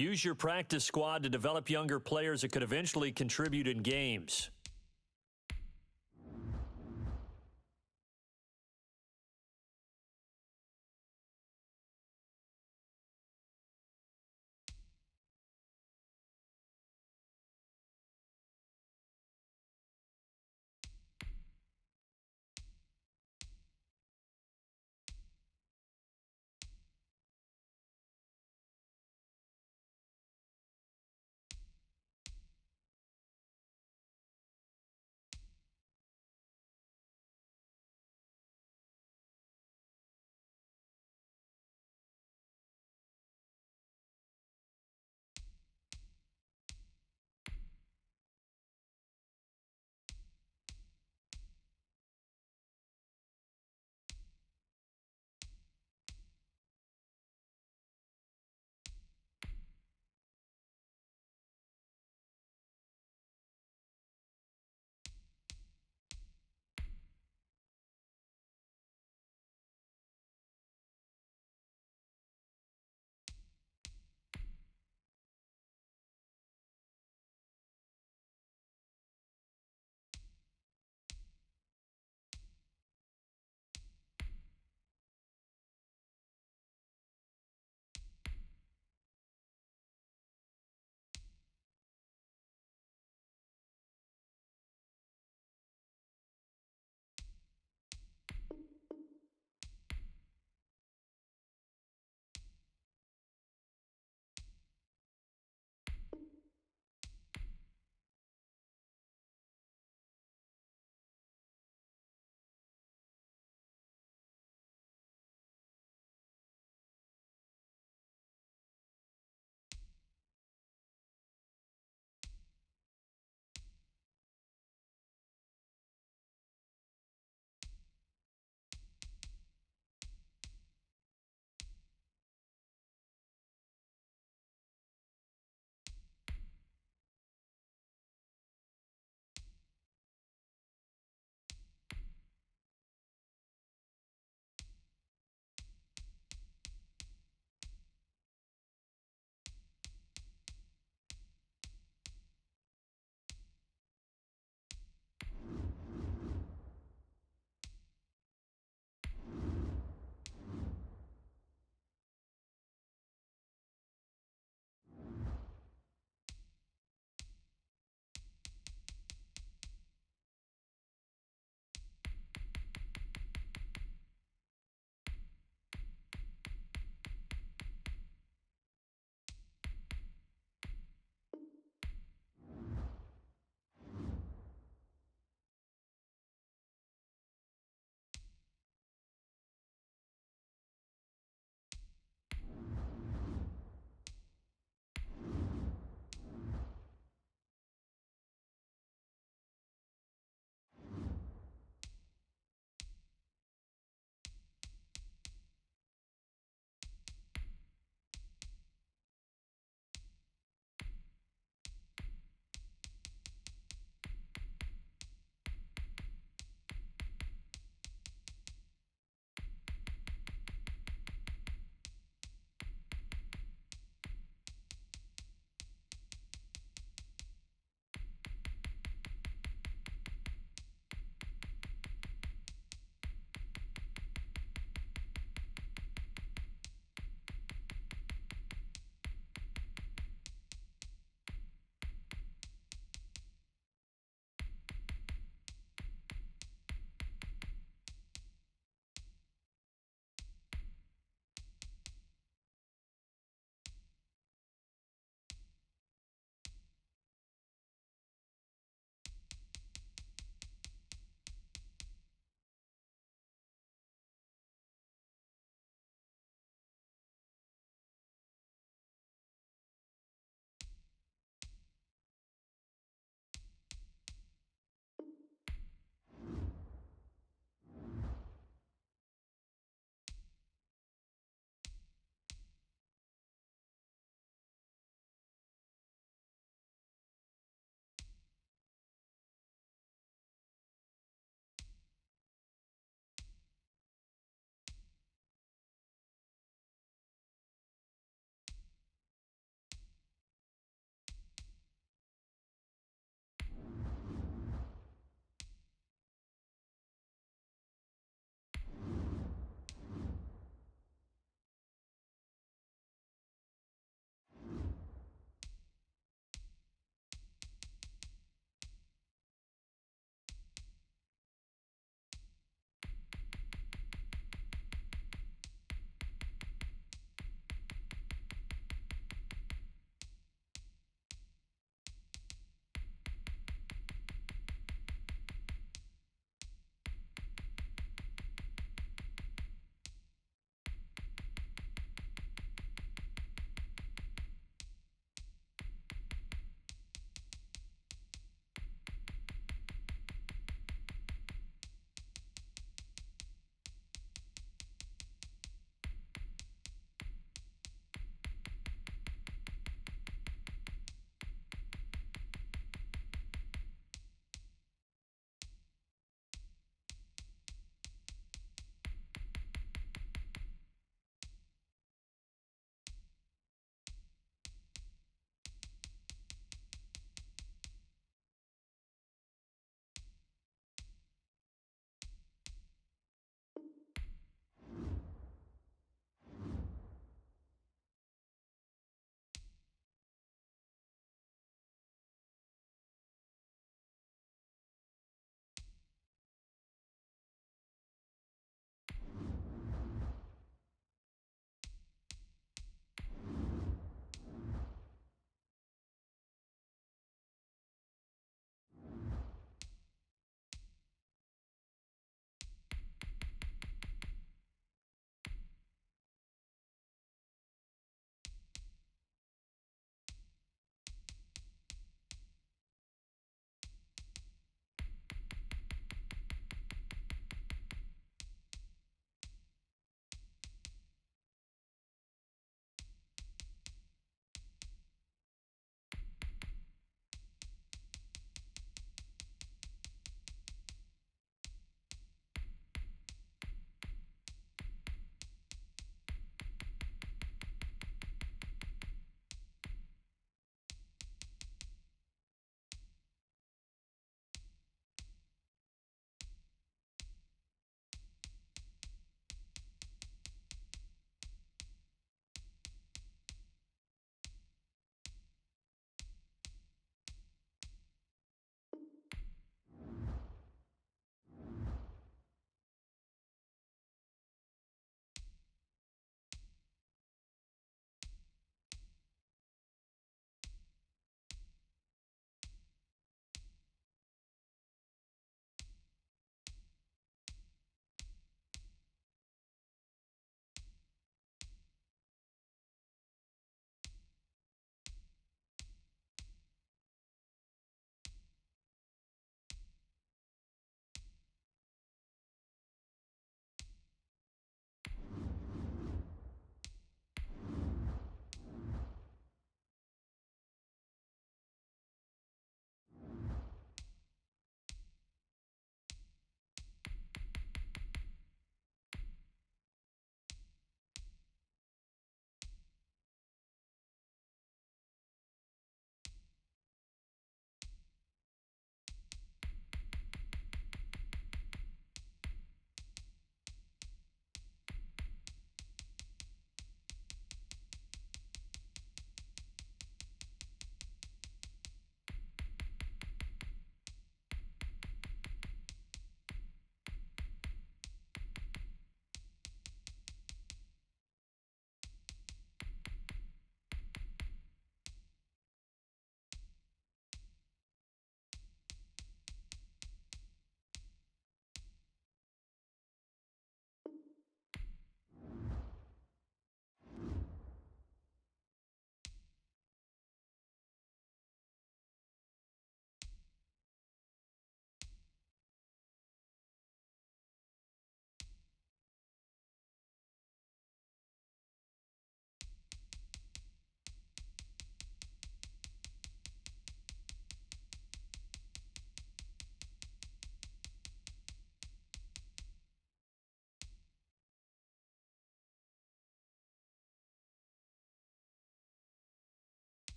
Use your practice squad to develop younger players that could eventually contribute in games.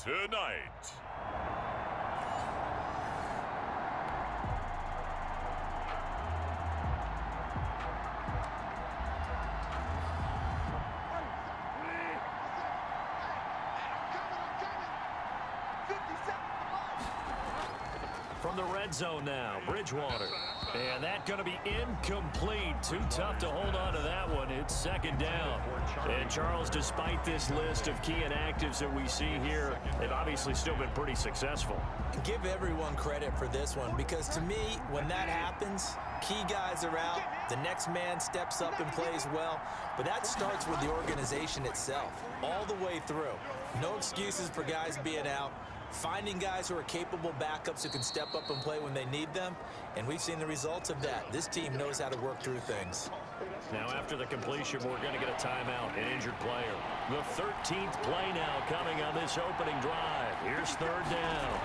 tonight. From the red zone now, Bridgewater. And that's going to be incomplete. Too tough to hold on to that one. It's second down. And Charles, despite this list of key inactives that we see here, they've obviously still been pretty successful. Give everyone credit for this one, because to me, when that happens, key guys are out, the next man steps up and plays well, but that starts with the organization itself, all the way through. No excuses for guys being out. Finding guys who are capable backups who can step up and play when they need them, and we've seen the results of that. This team knows how to work through things. Now after the completion, we're going to get a timeout, an injured player. The 13th play now coming on this opening drive. Here's third down.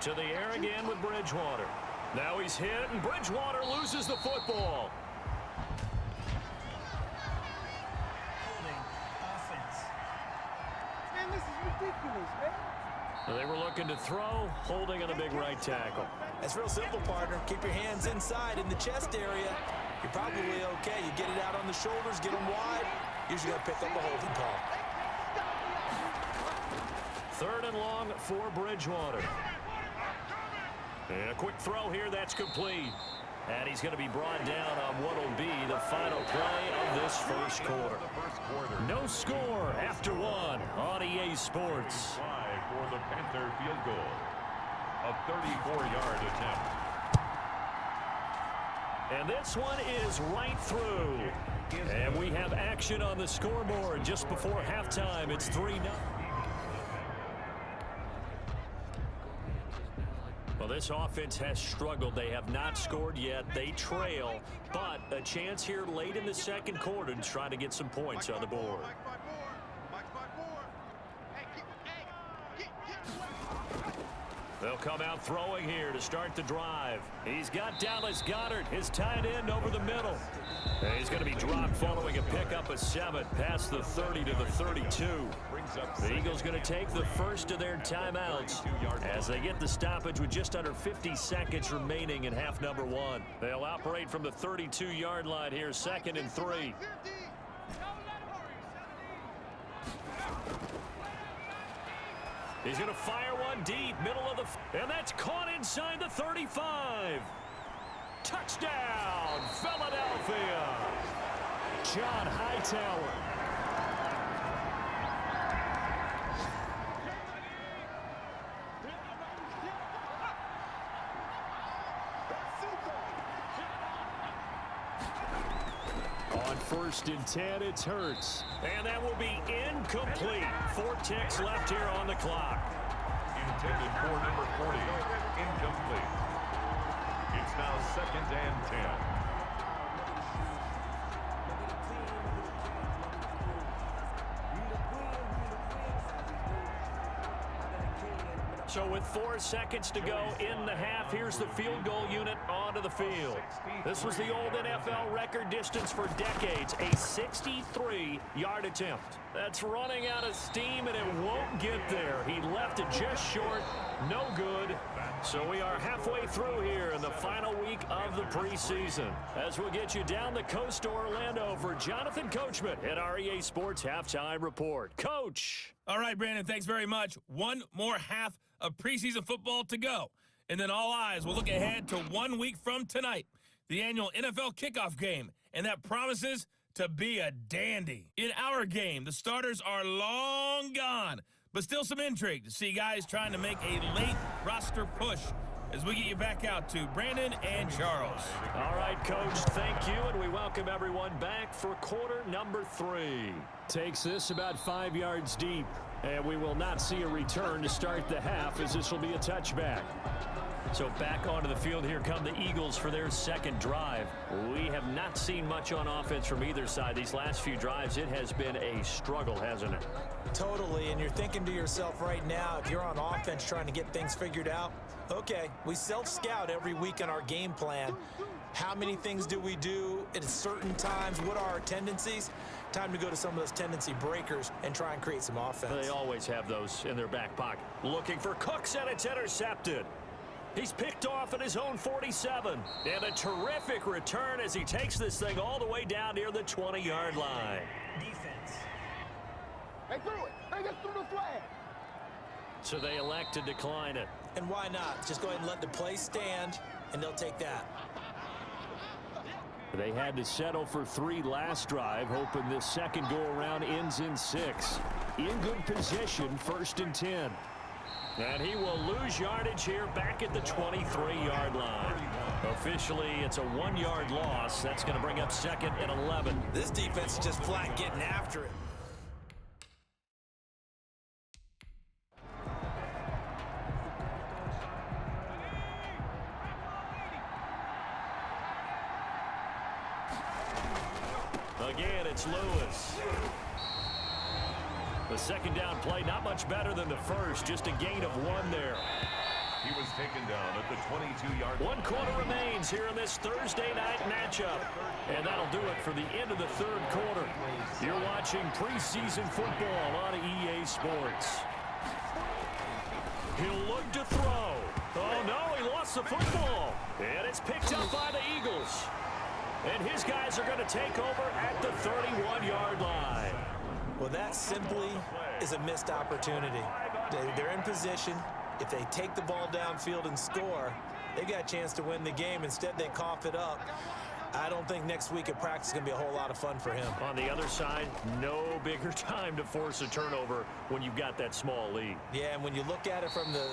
To the air again with Bridgewater. Now he's hit, and Bridgewater loses the football. Man, this is ridiculous, man. They were looking to throw, holding on the big right tackle. That's real simple, partner. Keep your hands inside in the chest area. You're probably okay. You get it out on the shoulders, get them wide. Usually going to pick up a holding call. Third and long for Bridgewater. And a quick throw here, that's complete. And he's going to be brought down on what will be the final play of this first quarter. No score after one on EA Sports. For the Panther field goal. A 34-yard attempt. And this one is right through. And we have action on the scoreboard just before halftime. It's 3-0. Well, this offense has struggled. They have not scored yet. They trail, but a chance here late in the second quarter to try to get some points on the board. They'll come out throwing here to start the drive. He's got Dallas Goedert, his tight end, over the middle. And he's going to be dropped following a pickup of 7 past the 30 to the 32. The Eagles going to take the first of their timeouts as they get the stoppage with just under 50 seconds remaining in half number 1. They'll operate from the 32-yard line here, 2nd and 3. He's going to fire one deep, middle of the... And that's caught inside the 35. Touchdown, Philadelphia. John Hightower. On 1st and 10, it's Hurts. And that will be incomplete. 4 ticks left here on the clock. Intended for number 40. Incomplete. It's now 2nd and 10. So with 4 seconds to go in the half, here's the field goal unit onto the field. This was the old NFL record distance for decades, a 63-yard attempt. That's running out of steam, and it won't get there. He left it just short, no good. So we are halfway through here in the final week of the preseason. As we'll get you down the coast to Orlando for Jonathan Coachman at our EA Sports Halftime Report. Coach. All right, Brandon, thanks very much. One more half of preseason football to go. And then all eyes will look ahead to 1 week from tonight, the annual NFL kickoff game. And that promises to be a dandy. In our game, the starters are long gone, but still some intrigue to see guys trying to make a late roster push as we get you back out to Brandon and Charles. All right, Coach, thank you, and we welcome everyone back for quarter number 3. Takes this about 5 yards deep, and we will not see a return to start the half as this will be a touchback. So back onto the field here come the Eagles for their second drive. We have not seen much on offense from either side. These last few drives, it has been a struggle, hasn't it? Totally, and you're thinking to yourself right now, if you're on offense trying to get things figured out, okay, we self-scout every week on our game plan. How many things do we do at certain times? What are our tendencies? Time to go to some of those tendency breakers and try and create some offense. They always have those in their back pocket. Looking for Cooks, and it's intercepted. He's picked off at his own 47. And a terrific return as he takes this thing all the way down near the 20-yard line. Defense. They threw it. They just threw the flag. So they elect to decline it. And why not? Just go ahead and let the play stand, and they'll take that. They had to settle for 3 last drive, hoping this second go-around ends in 6. In good position, 1st and 10. And he will lose yardage here back at the 23-yard line. Officially, it's a 1-yard loss. That's going to bring up 2nd and 11. This defense is just flat getting after it. Again, it's Lewis. The second down play, not much better than the first, just a gain of 1 there. He was taken down at the 22-yard line. 1 quarter remains here in this Thursday night matchup. And that'll do it for the end of the 3rd quarter. You're watching preseason football on EA Sports. He'll look to throw. Oh, no, he lost the football. And it's picked up by the Eagles. And his guys are going to take over at the 31-yard line. Well, that simply is a missed opportunity. They're in position. If they take the ball downfield and score, they've got a chance to win the game. Instead, they cough it up. I don't think next week at practice is going to be a whole lot of fun for him. On the other side, no bigger time to force a turnover when you've got that small lead. Yeah, and when you look at it from the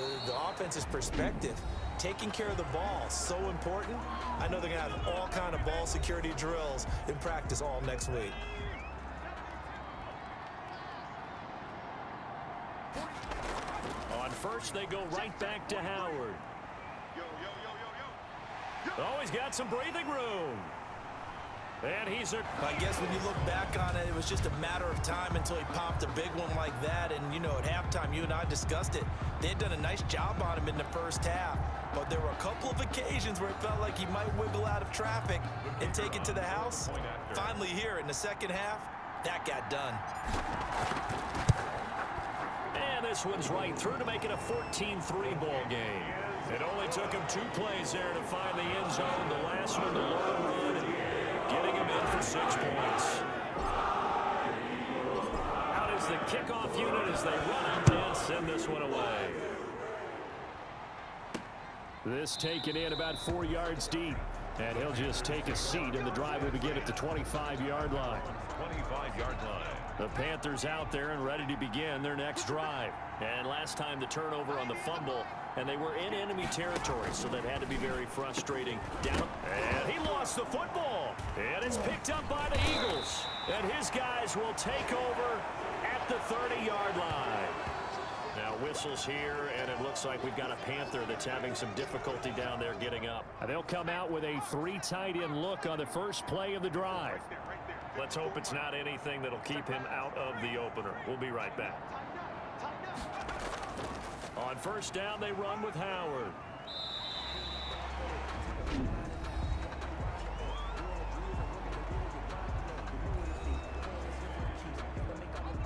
offense's perspective, taking care of the ball is so important. I know they're going to have all kind of ball security drills in practice all next week. On first, they go right back to Howard. Oh, he's got some breathing room. And he's a... I guess when you look back on it, it was just a matter of time until he popped a big one like that. And, you know, at halftime, you and I discussed it. They had done a nice job on him in the first half. But there were a couple of occasions where it felt like he might wiggle out of traffic and take it to the house. Finally here in the second half, that got done. And this one's right through to make it a 14-3 ball game. It only took him 2 plays there to find the end zone. The last one, the long run, getting him in for 6 points. Out is the kickoff unit as they run up and send this one away. This taken in about 4 yards deep. And he'll just take a seat, and the drive will begin at the 25-yard line. 25-yard line. The Panthers out there and ready to begin their next drive. And last time the turnover on the fumble, and they were in enemy territory, so that had to be very frustrating. Down, and he lost the football. And it's picked up by the Eagles. And his guys will take over at the 30-yard line. Now whistles here, and it looks like we've got a Panther that's having some difficulty down there getting up. They'll come out with a 3 tight end look on the first play of the drive. Let's hope it's not anything that'll keep him out of the opener. We'll be right back. On first down, they run with Howard.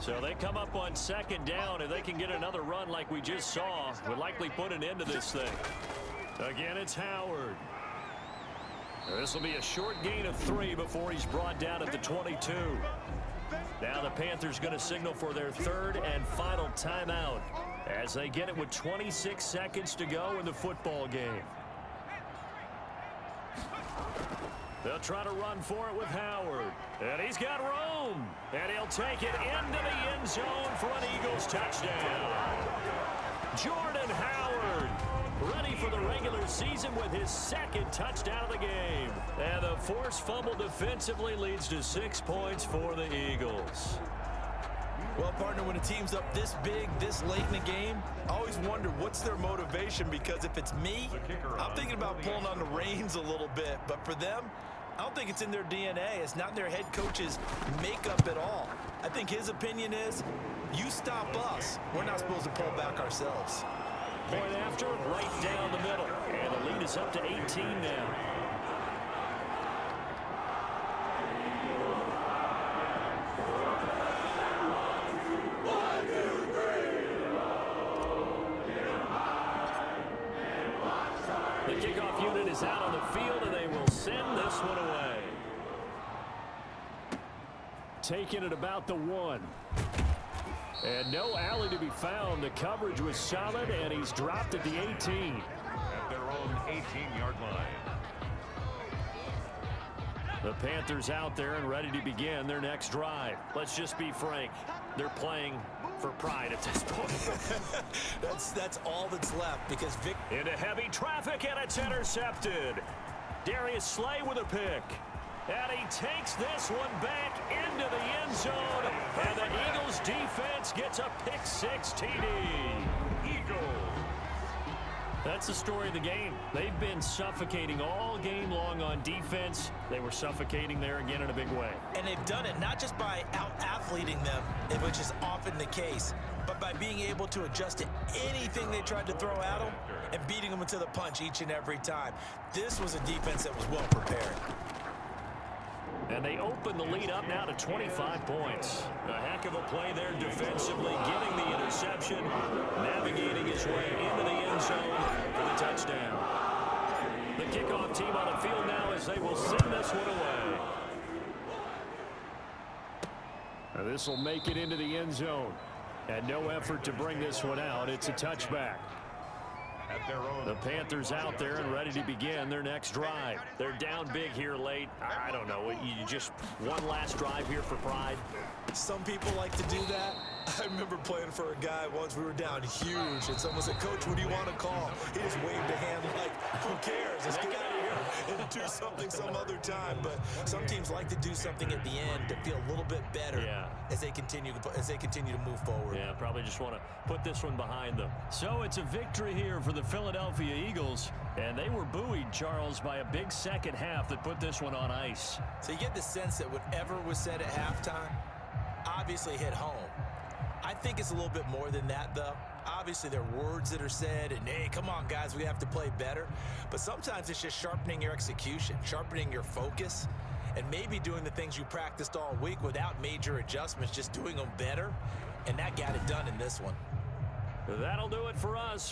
So they come up on second down. If they can get another run like we just saw, would likely put an end to this thing. Again, it's Howard. This will be a short gain of 3 before he's brought down at the 22. Now the Panthers going to signal for their 3rd and final timeout as they get it with 26 seconds to go in the football game. They'll try to run for it with Howard. And he's got room. And he'll take it into the end zone for an Eagles touchdown. Jordan Howard, ready for the regular season with his 2nd touchdown of the game. And the forced fumble defensively leads to 6 points for the Eagles. Well, partner, when a team's up this big, this late in the game, I always wonder what's their motivation, because if it's me, I'm thinking about pulling on the reins a little bit. But for them, I don't think it's in their DNA. It's not in their head coach's makeup at all. I think his opinion is, you stop us, we're not supposed to pull back ourselves. Point after, right down the middle. And the lead is up to 18 now. The kickoff unit is out on the field, and they will send this one away. Taking it about the 1. And no alley to be found. The coverage was solid, and he's dropped at the 18. At their own 18-yard line. The Panthers out there and ready to begin their next drive. Let's just be frank. They're playing for pride at this point. That's all that's left because Vic... Into heavy traffic, and it's intercepted. Darius Slay with a pick. And he takes this one back into the end zone. And the Eagles defense gets a pick 6 TD. Eagles. That's the story of the game. They've been suffocating all game long on defense. They were suffocating there again in a big way. And they've done it not just by out-athleting them, which is often the case, but by being able to adjust to anything they tried to throw at them and beating them into the punch each and every time. This was a defense that was well prepared. And they open the lead up now to 25 points. A heck of a play there defensively, getting the interception, navigating his way into the end zone for the touchdown. The kickoff team on the field now as they will send this one away. And this will make it into the end zone. And no effort to bring this one out. It's a touchback. At their own. The Panthers out there and ready to begin their next drive. They're down big here late. I don't know. You just one last drive here for pride. Some people like to do that. I remember playing for a guy once. We were down huge, and someone said, "Coach, what do you want to call?" He just waved a hand like, "Who cares? Let's get out of here and do something some other time." But some teams like to do something at the end to feel a little bit better as they continue to move forward. Yeah, probably just want to put this one behind them. So it's a victory here for the Philadelphia Eagles, and they were buoyed, Charles, by a big second half that put this one on ice. So you get the sense that whatever was said at halftime obviously hit home. I think it's a little bit more than that, though. Obviously, there are words that are said, and, hey, come on, guys, we have to play better. But sometimes it's just sharpening your execution, sharpening your focus, and maybe doing the things you practiced all week without major adjustments, just doing them better. And that got it done in this one. That'll do it for us.